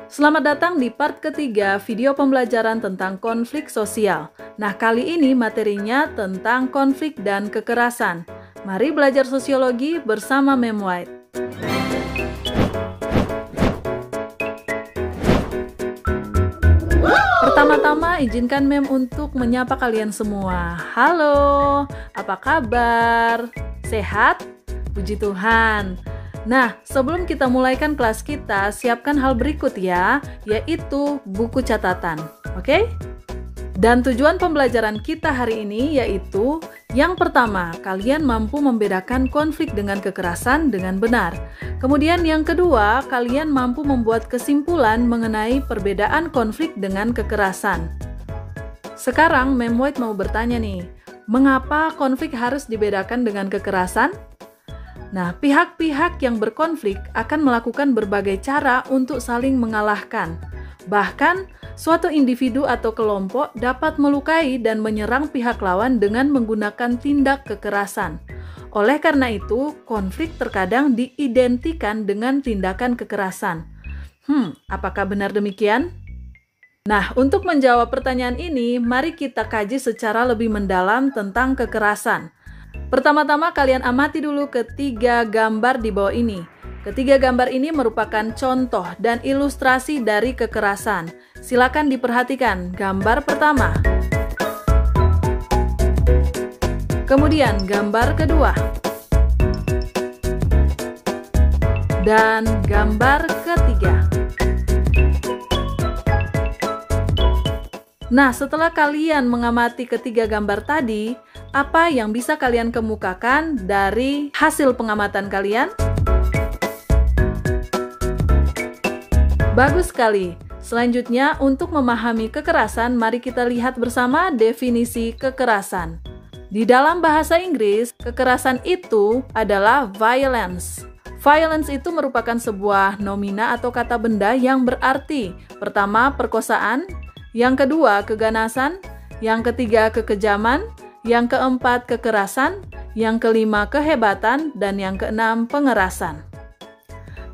Selamat datang di part ketiga video pembelajaran tentang konflik sosial. Nah, kali ini materinya tentang konflik dan kekerasan. Mari belajar sosiologi bersama Mem White. Pertama-tama izinkan Mem untuk menyapa kalian semua. Halo, apa kabar? Sehat? Puji Tuhan. Nah, sebelum kita mulaikan kelas kita, siapkan hal berikut ya, yaitu buku catatan. Oke? Dan tujuan pembelajaran kita hari ini yaitu yang pertama, kalian mampu membedakan konflik dengan kekerasan dengan benar. Kemudian yang kedua, kalian mampu membuat kesimpulan mengenai perbedaan konflik dengan kekerasan. Sekarang Mem White mau bertanya nih, mengapa konflik harus dibedakan dengan kekerasan? Nah, pihak-pihak yang berkonflik akan melakukan berbagai cara untuk saling mengalahkan. Bahkan, suatu individu atau kelompok dapat melukai dan menyerang pihak lawan dengan menggunakan tindak kekerasan. Oleh karena itu, konflik terkadang diidentikan dengan tindakan kekerasan. Apakah benar demikian? Nah, untuk menjawab pertanyaan ini, mari kita kaji secara lebih mendalam tentang kekerasan. Pertama-tama kalian amati dulu ketiga gambar di bawah ini. Ketiga gambar ini merupakan contoh dan ilustrasi dari kekerasan. Silakan diperhatikan gambar pertama. Kemudian gambar kedua. Dan gambar ketiga. Nah, setelah kalian mengamati ketiga gambar tadi, apa yang bisa kalian kemukakan dari hasil pengamatan kalian? Bagus sekali. Selanjutnya, untuk memahami kekerasan, mari kita lihat bersama definisi kekerasan. Di dalam bahasa Inggris, kekerasan itu adalah violence. Violence itu merupakan sebuah nomina atau kata benda yang berarti pertama, perkosaan, yang kedua, keganasan, yang ketiga, kekejaman, yang keempat, kekerasan, yang kelima, kehebatan, dan yang keenam, pengerasan.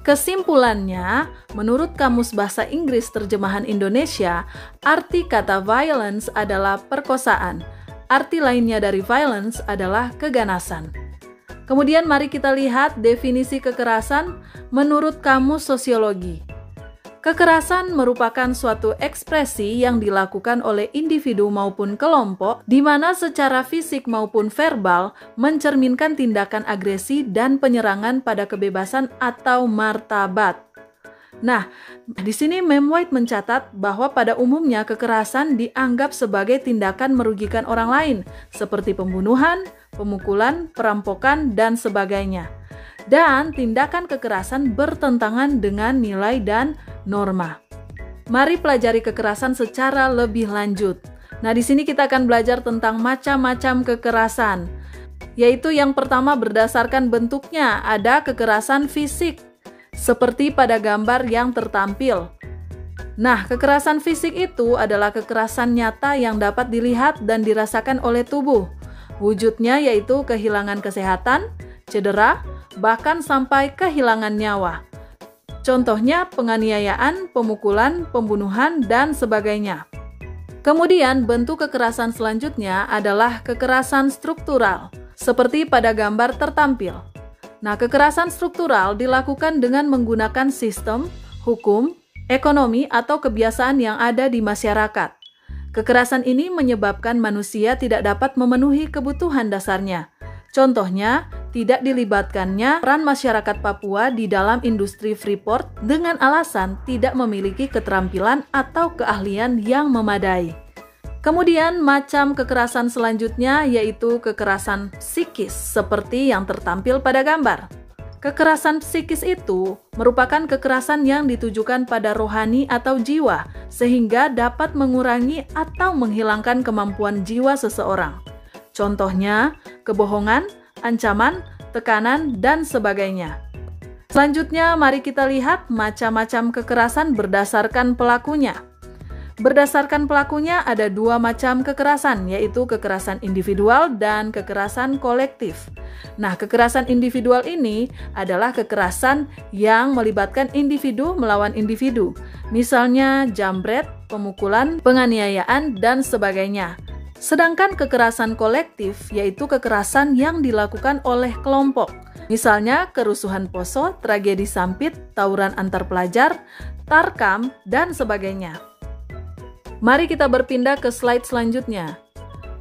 Kesimpulannya, menurut Kamus Bahasa Inggris Terjemahan Indonesia, arti kata violence adalah perkosaan. Arti lainnya dari violence adalah keganasan. Kemudian mari kita lihat definisi kekerasan menurut Kamus Sosiologi. Kekerasan merupakan suatu ekspresi yang dilakukan oleh individu maupun kelompok di mana secara fisik maupun verbal mencerminkan tindakan agresi dan penyerangan pada kebebasan atau martabat. Nah, di sini Mem White mencatat bahwa pada umumnya kekerasan dianggap sebagai tindakan merugikan orang lain seperti pembunuhan, pemukulan, perampokan, dan sebagainya. Dan tindakan kekerasan bertentangan dengan nilai dan norma. Mari pelajari kekerasan secara lebih lanjut. Nah, di sini kita akan belajar tentang macam-macam kekerasan. Yaitu yang pertama berdasarkan bentuknya, ada kekerasan fisik, seperti pada gambar yang tertampil. Nah, kekerasan fisik itu adalah kekerasan nyata yang dapat dilihat dan dirasakan oleh tubuh. Wujudnya yaitu kehilangan kesehatan, cedera, bahkan sampai kehilangan nyawa. Contohnya penganiayaan, pemukulan, pembunuhan, dan sebagainya. Kemudian bentuk kekerasan selanjutnya adalah kekerasan struktural, seperti pada gambar tertampil. Nah, kekerasan struktural dilakukan dengan menggunakan sistem, hukum, ekonomi, atau kebiasaan yang ada di masyarakat. Kekerasan ini menyebabkan manusia tidak dapat memenuhi kebutuhan dasarnya. Contohnya, tidak dilibatkannya peran masyarakat Papua di dalam industri Freeport dengan alasan tidak memiliki keterampilan atau keahlian yang memadai. Kemudian, macam kekerasan selanjutnya yaitu kekerasan psikis, seperti yang tertampil pada gambar. Kekerasan psikis itu merupakan kekerasan yang ditujukan pada rohani atau jiwa, sehingga dapat mengurangi atau menghilangkan kemampuan jiwa seseorang. Contohnya, kebohongan, ancaman, tekanan, dan sebagainya. Selanjutnya, mari kita lihat macam-macam kekerasan berdasarkan pelakunya. Berdasarkan pelakunya ada dua macam kekerasan, yaitu kekerasan individual dan kekerasan kolektif. Nah, kekerasan individual ini adalah kekerasan yang melibatkan individu melawan individu. misalnya jambret, pemukulan, penganiayaan, dan sebagainya. Sedangkan kekerasan kolektif yaitu kekerasan yang dilakukan oleh kelompok, misalnya kerusuhan Poso, tragedi Sampit, tawuran antar pelajar, Tarkam, dan sebagainya. Mari kita berpindah ke slide selanjutnya.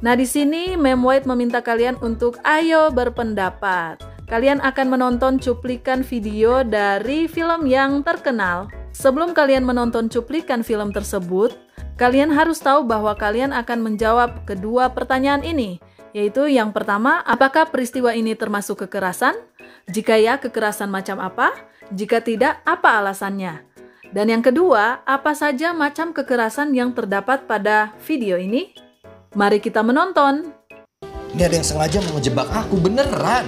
Nah, di sini Mem White meminta kalian untuk ayo berpendapat. Kalian akan menonton cuplikan video dari film yang terkenal. Sebelum kalian menonton cuplikan film tersebut, kalian harus tahu bahwa kalian akan menjawab kedua pertanyaan ini, yaitu yang pertama, apakah peristiwa ini termasuk kekerasan? Jika ya, kekerasan macam apa? Jika tidak, apa alasannya? Dan yang kedua, apa saja macam kekerasan yang terdapat pada video ini? Mari kita menonton. Ini ada yang sengaja mau ngejebak aku, beneran.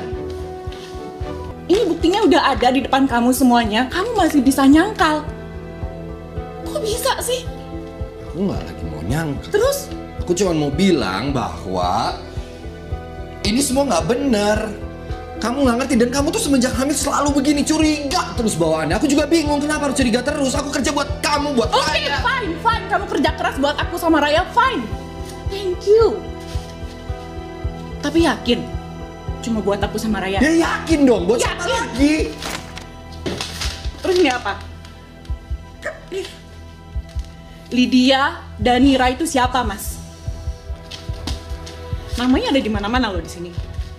Ini buktinya udah ada di depan kamu semuanya, kamu masih bisa nyangkal. Kok bisa sih? Aku nggak lagi mau nyangkal. Terus? Aku cuma mau bilang bahwa ini semua nggak bener. Kamu nggak ngerti, dan kamu tuh semenjak hamil selalu begini, curiga terus bawaannya. Aku juga bingung kenapa harus curiga terus. Aku kerja buat kamu, buat Raya. Fine. Kamu kerja keras buat aku sama Raya, fine. Thank you. Tapi yakin? Cuma buat aku sama Raya? Ya yakin dong, buat siapa lagi? Terus ini apa? Lydia Danira itu siapa, Mas? Namanya ada di mana-mana loh di sini.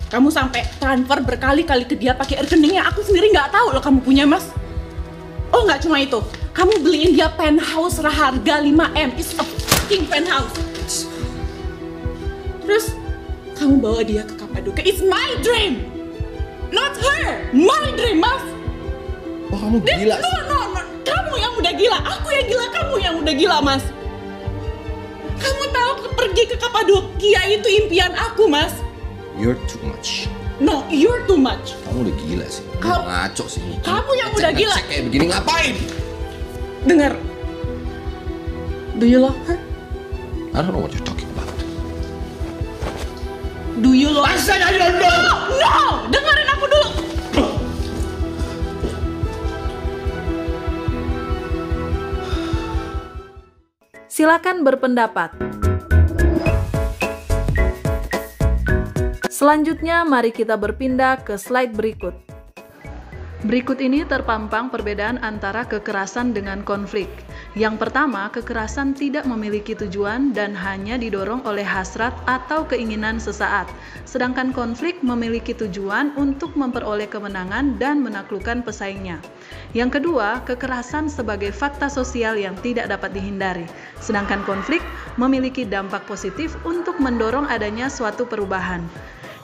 Kamu sampai transfer berkali-kali ke dia pakai rekeningnya. Aku sendiri nggak tahu loh kamu punya, Mas. Oh, nggak cuma itu. Kamu beliin dia penthouse harga 5M. It's a fucking penthouse. Terus kamu bawa dia ke Kapadokia. It's my dream, not her. My dream, Mas. Oh, kamu gila sih. No. Kamu yang udah gila. Aku yang gila. Kamu yang udah gila, Mas. Kamu tahu pergi ke Kapadokia itu impian aku, Mas. You're too much. No, you're too much. Kamu udah gila sih. Kamu ngaco sih. Kamu yang udah gila. Kayak begini ngapain? Dengar. Do you love her? I don't know what you're talking about. Do you love I said I don't know. No, dengerin aku dulu. Silakan berpendapat. Selanjutnya, mari kita berpindah ke slide berikut. Berikut ini terpampang perbedaan antara kekerasan dengan konflik. Yang pertama, kekerasan tidak memiliki tujuan dan hanya didorong oleh hasrat atau keinginan sesaat. Sedangkan konflik memiliki tujuan untuk memperoleh kemenangan dan menaklukkan pesaingnya. Yang kedua, kekerasan sebagai fakta sosial yang tidak dapat dihindari. Sedangkan konflik memiliki dampak positif untuk mendorong adanya suatu perubahan.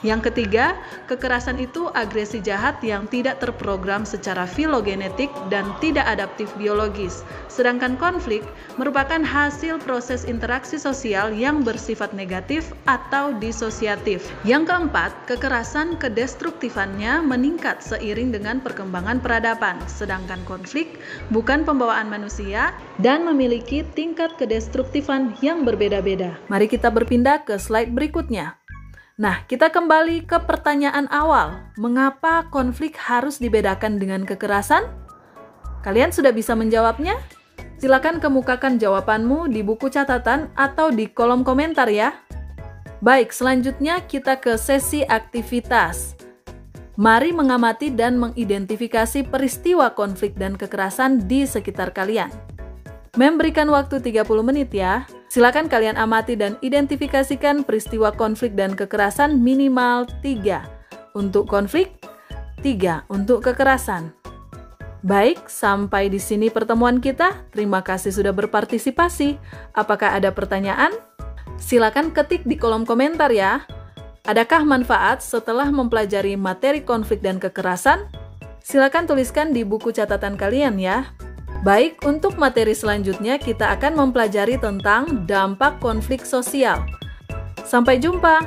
Yang ketiga, kekerasan itu agresi jahat yang tidak terprogram secara filogenetik dan tidak adaptif biologis. Sedangkan konflik merupakan hasil proses interaksi sosial yang bersifat negatif atau disosiatif. Yang keempat, kekerasan kedestruktifannya meningkat seiring dengan perkembangan peradaban. Sedangkan konflik bukan pembawaan manusia dan memiliki tingkat kedestruktifan yang berbeda-beda. Mari kita berpindah ke slide berikutnya. Nah, kita kembali ke pertanyaan awal. Mengapa konflik harus dibedakan dengan kekerasan? Kalian sudah bisa menjawabnya? Silakan kemukakan jawabanmu di buku catatan atau di kolom komentar ya. Baik, selanjutnya kita ke sesi aktivitas. Mari mengamati dan mengidentifikasi peristiwa konflik dan kekerasan di sekitar kalian. Memberikan waktu 30 menit ya. Silakan kalian amati dan identifikasikan peristiwa konflik dan kekerasan minimal 3. Untuk konflik, 3 untuk kekerasan. Baik, sampai di sini pertemuan kita. Terima kasih sudah berpartisipasi. Apakah ada pertanyaan? Silakan ketik di kolom komentar ya. Adakah manfaat setelah mempelajari materi konflik dan kekerasan? Silakan tuliskan di buku catatan kalian ya. Baik, untuk materi selanjutnya kita akan mempelajari tentang dampak konflik sosial. Sampai jumpa!